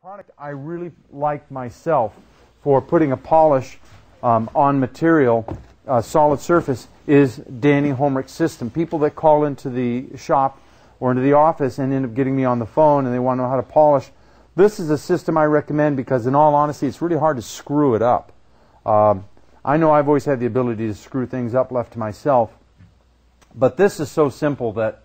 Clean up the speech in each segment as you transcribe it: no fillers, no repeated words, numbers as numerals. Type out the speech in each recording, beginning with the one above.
product I really like myself for putting a polish on material, solid surface, is Dany Homerick system. People that call into the shop or into the office and end up getting me on the phone and they want to know how to polish, this is a system I recommend because in all honesty it's really hard to screw it up. I know I've always had the ability to screw things up left to myself, but this is so simple that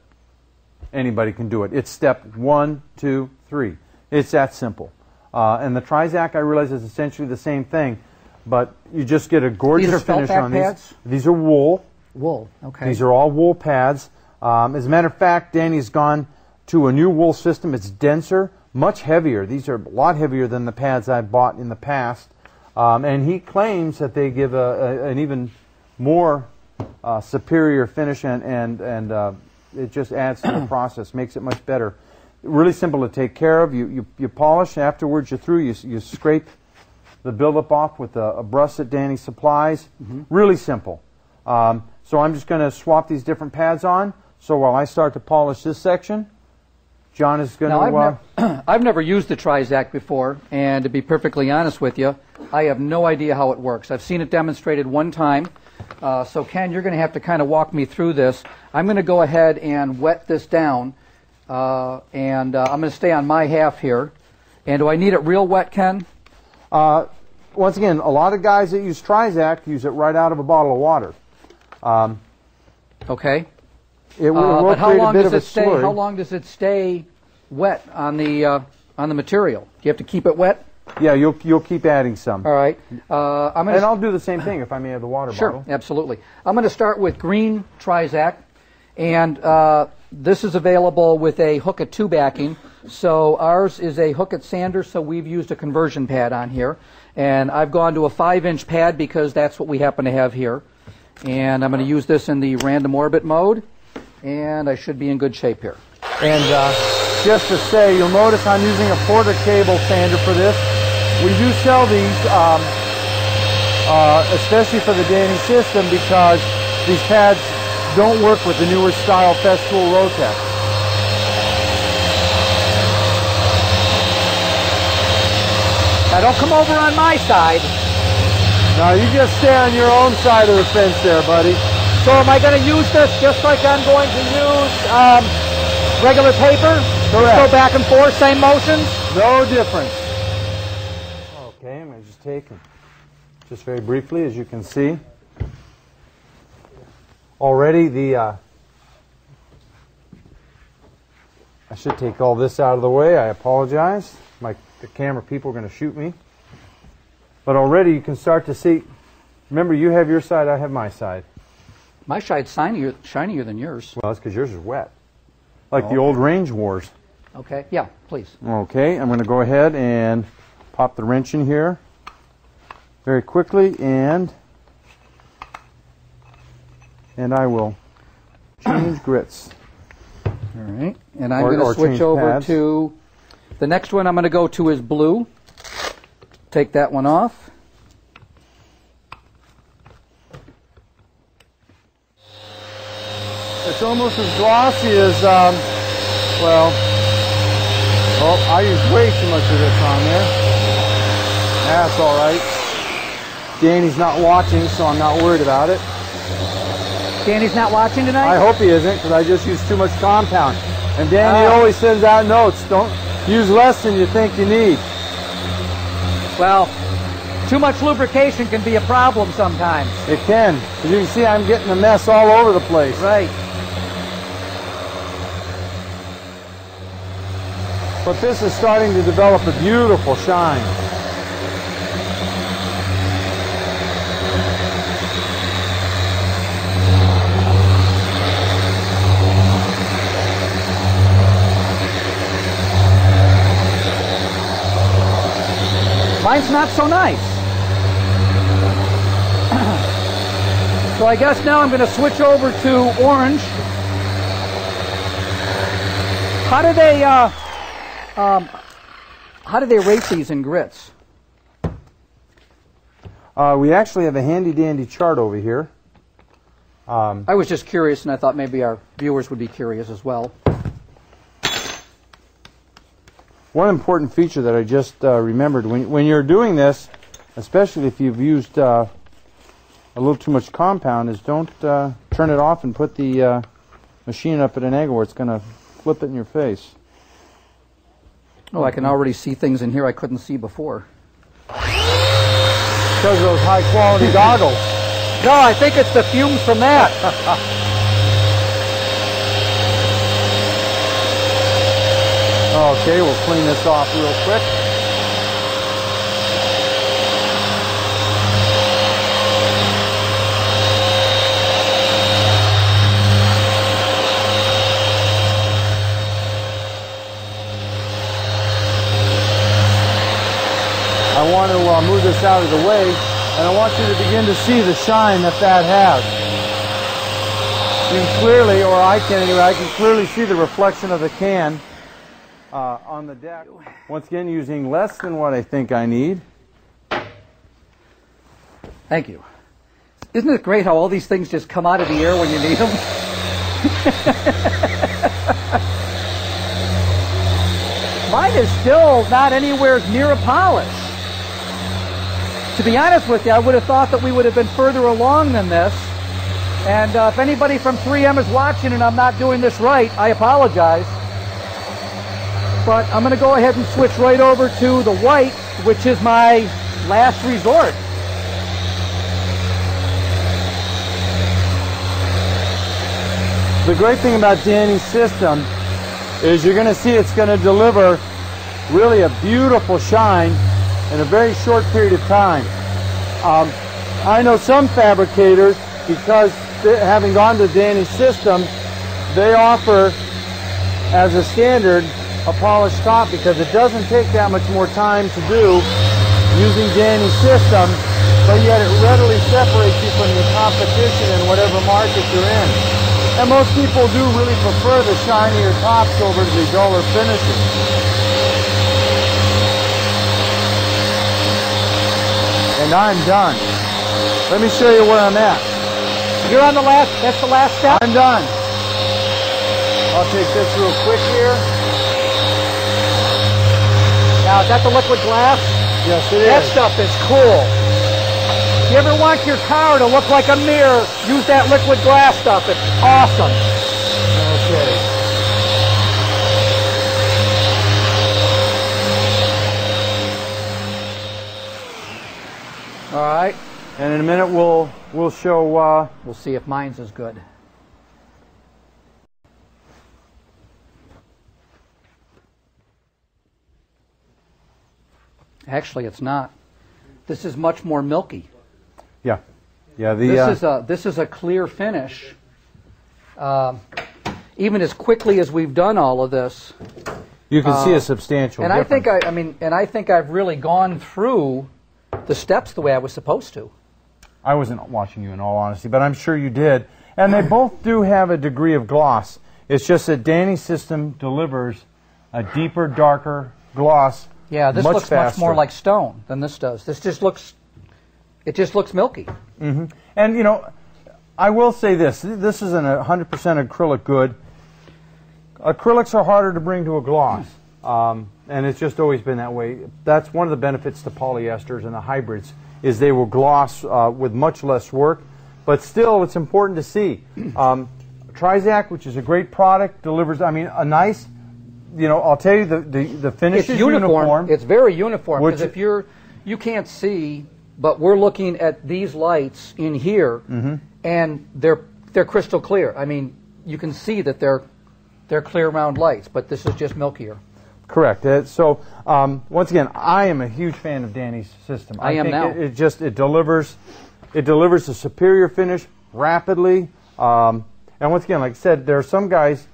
anybody can do it. It's step 1, 2, 3. It's that simple. And the Trizack, I realize, is essentially the same thing, but you just get a gorgeous finish on these. Pads? These are wool. Wool, okay. These are all wool pads. As a matter of fact, Dany's gone to a new wool system. It's denser, much heavier. These are a lot heavier than the pads I've bought in the past. And he claims that they give an even more superior finish, and it just adds to the process, makes it much better. Really simple to take care of. You polish. Afterwards, you're through. You scrape the buildup off with a brush that Dany supplies. Really simple. So I'm just going to swap these different pads on. So while I start to polish this section, John is going to... I've never used the Trizack before, and to be perfectly honest with you, I have no idea how it works. I've seen it demonstrated one time. So Ken, you're going to have to kind of walk me through this. I'm going to go ahead and wet this down, and I'm going to stay on my half here. And do I need it real wet, Ken? Once again, a lot of guys that use Trizack use it right out of a bottle of water. Okay. It will create a bit of a slurry. How long does it stay wet on the material? Do you have to keep it wet? Yeah, you'll keep adding some. All right. I'll do the same thing if I may have the water bottle. Sure, absolutely. I'm going to start with green Trizack, and this is available with a hook-it 2 backing. So ours is a hook-it sander, so we've used a conversion pad on here. And I've gone to a 5-inch pad because that's what we happen to have here. And I'm going to use this in the random orbit mode, and I should be in good shape here. And just to say, you'll notice I'm using a Porter cable sander for this. We do sell these, especially for the Dany system, because these pads don't work with the newer style Festool Rotex. Now don't come over on my side. Now you just stay on your own side of the fence there, buddy. So am I going to use this just like I'm going to use regular paper? Correct. Go back and forth, same motions? No difference. Okay, I'm going to just take them just very briefly, as you can see. Already I should take all this out of the way. I apologize. The camera people are going to shoot me. But already you can start to see. Remember, you have your side, I have my side. My side's shinier than yours. Well, that's because yours is wet. Like the old Range Wars. Okay, yeah, please. Okay, I'm going to go ahead and pop the wrench in here very quickly, and I will change grits. All right, and I'm going to switch over to the next one. I'm going to go to is blue. Take that one off. It's almost as glossy as, well, I use way too much of this on there. That's all right. Dany's not watching, so I'm not worried about it. Dany's not watching tonight? I hope he isn't, because I just used too much compound. And Dany always sends out notes. Don't use less than you think you need. Well, too much lubrication can be a problem sometimes. It can. As you can see, I'm getting a mess all over the place. Right. But this is starting to develop a beautiful shine. Mine's not so nice. So I guess now I'm going to switch over to orange. How do they rate these in grits? We actually have a handy-dandy chart over here. I was just curious, and I thought maybe our viewers would be curious as well. one important feature that I just remembered, when you're doing this, especially if you've used a little too much compound, is don't turn it off and put the machine up at an angle where it's going to flip it in your face. Oh, I can already see things in here I couldn't see before. Because of those high-quality goggles. No, I think it's the fumes from that. Okay, we'll clean this off real quick. I want to move this out of the way, and I want you to begin to see the shine that has. You can clearly, or I can anyway, I can clearly see the reflection of the can on the deck. Once again, using less than what I think I need. Thank you. Isn't it great how all these things just come out of the air when you need them? Mine is still not anywhere near a polish. To be honest with you, I would have thought that we would have been further along than this. And if anybody from 3M is watching and I'm not doing this right, I apologize. But I'm going to go ahead and switch right over to the white, which is my last resort. The great thing about Dany's system is you're going to see it's going to deliver really a beautiful shine in a very short period of time. I know some fabricators, because having gone to Dany's system, they offer as a standard a polished top because it doesn't take that much more time to do using Dany's system, but yet it readily separates you from your competition in whatever market you're in. And most people do really prefer the shinier tops over the duller finishes. And I'm done. Let me show you where I'm at. You're on the last, that's the last step? I'm done. I'll take this real quick here. Now, is that the liquid glass? Yes, it That is. stuff is cool. If you ever want your car to look like a mirror, use that liquid glass stuff. It's awesome. Okay. All right. And in a minute we'll show We'll see if mine's is good. Actually, it's not. This is much more milky. yeah. This is a clear finish. Even as quickly as we've done all of this, you can see a substantial and difference. I think I've really gone through the steps the way I was supposed to. I wasn't watching you in all honesty, but I'm sure you did. And they both do have a degree of gloss. It's just that Dany's system delivers a deeper, darker gloss. Yeah, this much looks faster. much more like stone than this does. This just looks, it just looks milky. Mm-hmm. And you know, I will say this: this isn't 100% acrylic good. Acrylics are harder to bring to a gloss, and it's just always been that way. That's one of the benefits to polyesters and the hybrids is they will gloss with much less work. But still, it's important to see. Trizack, which is a great product, delivers. I mean, a nice. You know, I'll tell you the finish is uniform. It's very uniform because Which- if you can't see, but we're looking at these lights in here, and they're crystal clear. I mean, you can see that they're clear round lights, but this is just milkier. Correct. So once again, I am a huge fan of Dany's system. I am think now. It delivers a superior finish rapidly. And once again, like I said, there are some guys.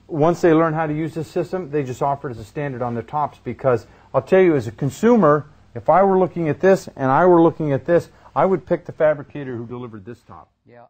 Once they learn how to use this system, they just offer it as a standard on their tops because I'll tell you, as a consumer, if I were looking at this and I were looking at this, I would pick the fabricator who delivered this top. Yeah.